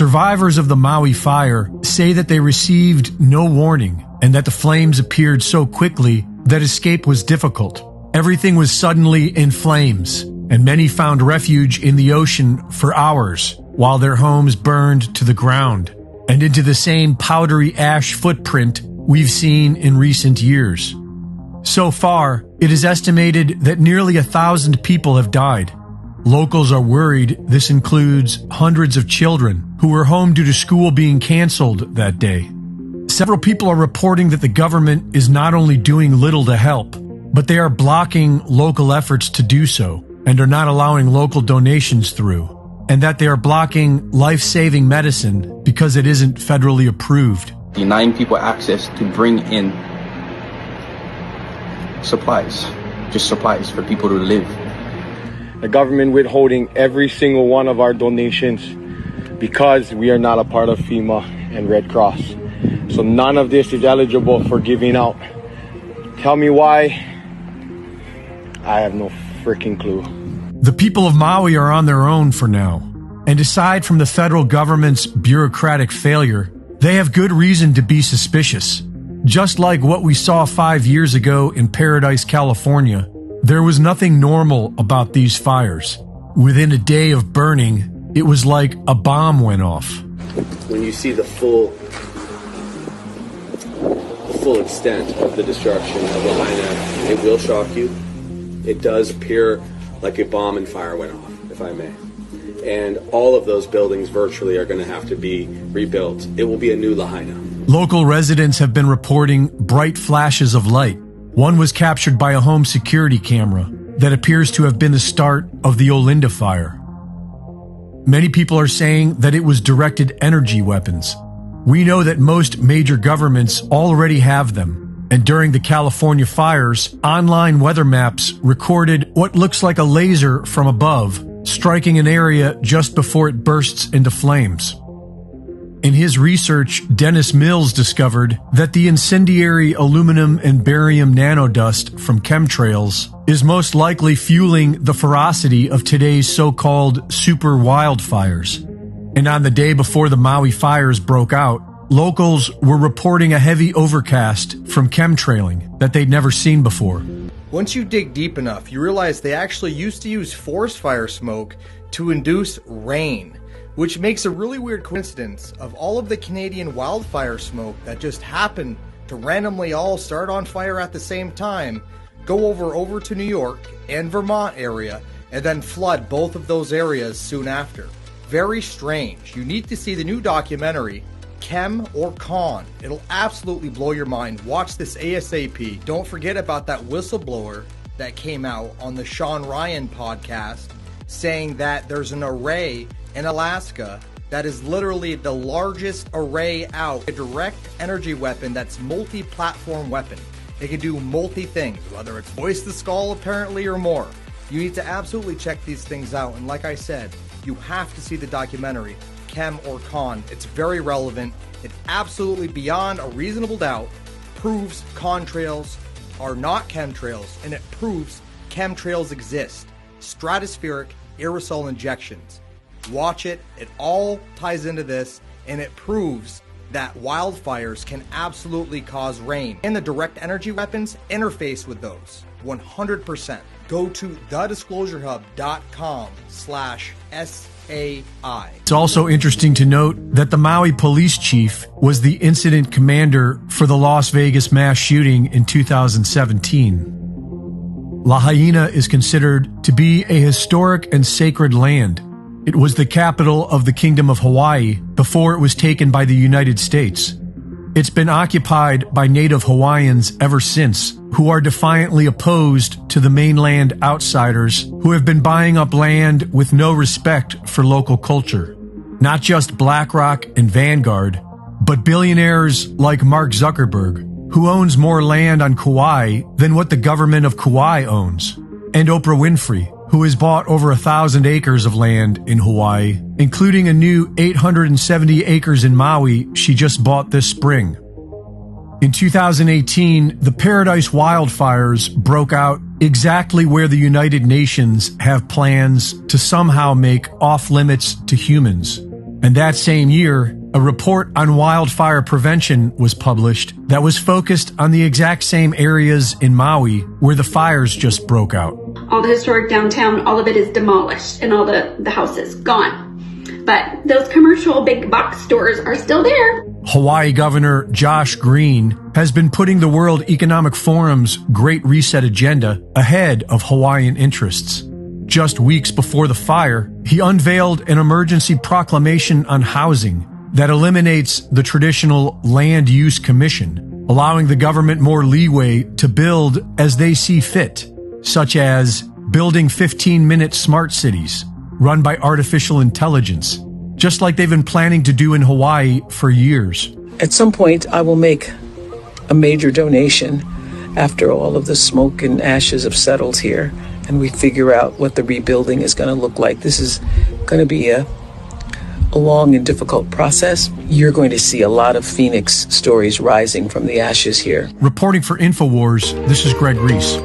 Survivors of the Maui fire say that they received no warning and that the flames appeared so quickly that escape was difficult. Everything was suddenly in flames, and many found refuge in the ocean for hours while their homes burned to the ground and into the same powdery ash footprint we've seen in recent years. So far, it is estimated that nearly 1,000 people have died. Locals are worried this includes hundreds of children who were home due to school being canceled that day. Several people are reporting that the government is not only doing little to help, but they are blocking local efforts to do so and are not allowing local donations through, and that they are blocking life-saving medicine because it isn't federally approved. Denying people access to bring in supplies, just supplies for people to live. The government withholding every single one of our donations because we are not a part of FEMA and Red Cross. So none of this is eligible for giving out. Tell me why. I have no freaking clue. The people of Maui are on their own for now. And aside from the federal government's bureaucratic failure, they have good reason to be suspicious. Just like what we saw 5 years ago in Paradise, California, there was nothing normal about these fires. Within a day of burning, it was like a bomb went off. When you see the full extent of the destruction of Lahaina, it will shock you. It does appear like a bomb and fire went off, if I may. And all of those buildings virtually are going to have to be rebuilt. It will be a new Lahaina. Local residents have been reporting bright flashes of light. One was captured by a home security camera that appears to have been the start of the Olinda fire. Many people are saying that it was directed energy weapons. We know that most major governments already have them, and during the California fires, online weather maps recorded what looks like a laser from above, striking an area just before it bursts into flames. In his research, Dennis Mills discovered that the incendiary aluminum and barium nanodust from chemtrails is most likely fueling the ferocity of today's so-called super wildfires. And on the day before the Maui fires broke out, locals were reporting a heavy overcast from chemtrailing that they'd never seen before. Once you dig deep enough, you realize they actually used to use forest fire smoke to induce rain, which makes a really weird coincidence of all of the Canadian wildfire smoke that just happened to randomly all start on fire at the same time, go over to New York and Vermont area, and then flood both of those areas soon after. Very strange. You need to see the new documentary, Chem or Con. It'll absolutely blow your mind. Watch this ASAP. Don't forget about that whistleblower that came out on the Sean Ryan podcast saying that there's an array in Alaska that is literally the largest array out. A direct energy weapon that's multi-platform weapon. It can do multi-things, whether it's voice the skull apparently or more. You need to absolutely check these things out. And like I said, you have to see the documentary, Chem or Con. It's very relevant. It absolutely, beyond a reasonable doubt, proves contrails are not chemtrails, and it proves chemtrails exist. Stratospheric aerosol injections. Watch it. It all ties into this, and it proves that wildfires can absolutely cause rain. And the direct energy weapons interface with those 100%. Go to thedisclosurehub.com/SAI. It's also interesting to note that the Maui police chief was the incident commander for the Las Vegas mass shooting in 2017. Lahaina is considered to be a historic and sacred land. It was the capital of the Kingdom of Hawaii before it was taken by the United States. It's been occupied by native Hawaiians ever since, who are defiantly opposed to the mainland outsiders who have been buying up land with no respect for local culture. Not just BlackRock and Vanguard, but billionaires like Mark Zuckerberg, who owns more land on Kauai than what the government of Kauai owns, and Oprah Winfrey, who has bought over 1,000 acres of land in Hawaii, including a new 870 acres in Maui she just bought this spring. In 2018, the Paradise wildfires broke out exactly where the United Nations have plans to somehow make off-limits to humans. And that same year, a report on wildfire prevention was published that was focused on the exact same areas in Maui where the fires just broke out. All the historic downtown, all of it is demolished and all the houses gone. But those commercial big box stores are still there. Hawaii Governor Josh Green has been putting the World Economic Forum's Great Reset agenda ahead of Hawaiian interests. Just weeks before the fire, he unveiled an emergency proclamation on housing that eliminates the traditional Land Use Commission, allowing the government more leeway to build as they see fit, such as building 15-minute smart cities run by artificial intelligence, just like they've been planning to do in Hawaii for years. At some point, I will make a major donation after all of the smoke and ashes have settled here and we figure out what the rebuilding is going to look like. This is going to be a long and difficult process. You're going to see a lot of Phoenix stories rising from the ashes here. Reporting for InfoWars, this is Greg Reese.